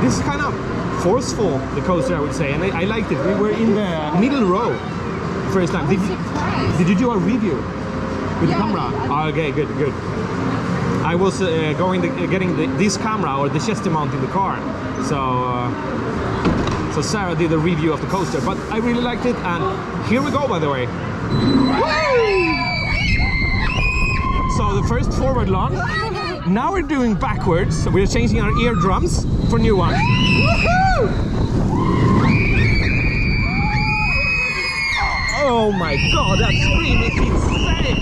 this is kind of forceful, the coaster, I would say, and I liked it. We were in the middle row first time. Did you do a review with the camera? Oh, okay, good. I was getting this camera or the chest mount in the car, so Sarah did a review of the coaster, but I really liked it, and here we go, by the way. So the first forward launch. Now we're doing backwards, so we're changing our eardrums for new ones. Oh my god, that scream is insane!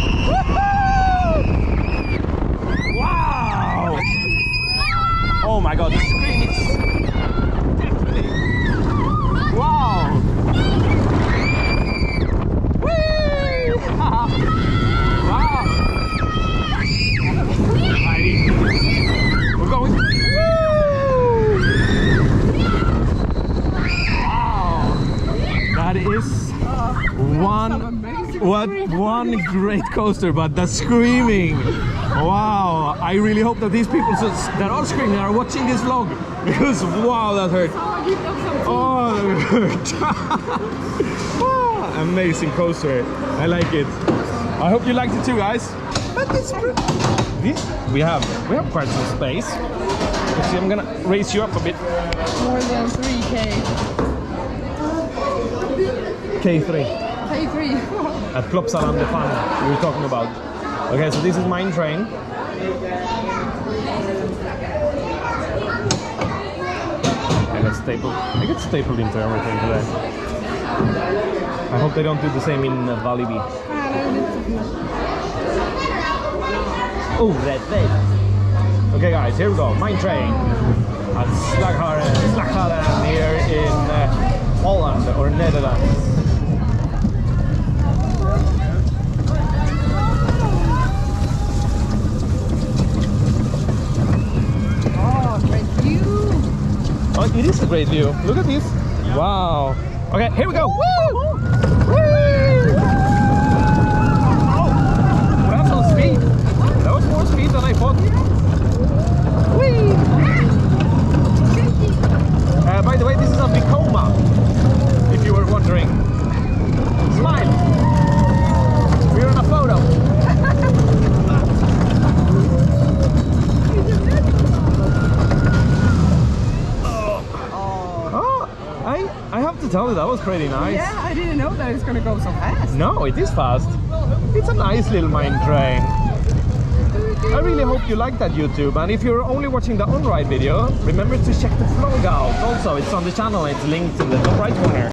Wow! Oh my god, the scream is definitely... Wow! Whee! Wow! We're going... Woo! Wow! That is one great coaster, but the screaming! Wow! I really hope that these people that are screaming are watching this vlog, because wow, that hurt! Oh, that hurt! Oh, amazing coaster! I like it. I hope you liked it too, guys. But it's we have quite some space. Let's see, I'm gonna raise you up a bit. More than 3K. K3. K3. At Plopsaland, the fun we were talking about. Okay, so this is mine train. I get stapled into everything today. I hope they don't do the same in Valibi. Oh, red face. Okay, guys, here we go. Mine train at Slagharen here in Holland or Netherlands. Oh, great view. Oh, it is a great view. Look at this. Wow. Okay, here we go. Woo! Woo! Oh, that's some speed. That was more speed than I thought. Whee! By the way, this is a Vekoma, if you were wondering. Smile! We're in a photo. I have to tell you, that was pretty nice. Yeah, I didn't know that it's gonna go so fast. No, it is fast. It's a nice little mine train. I really hope you like that, YouTube, and if you're only watching the Onride video, remember to check the vlog out. Also, it's on the channel, it's linked in the top right corner.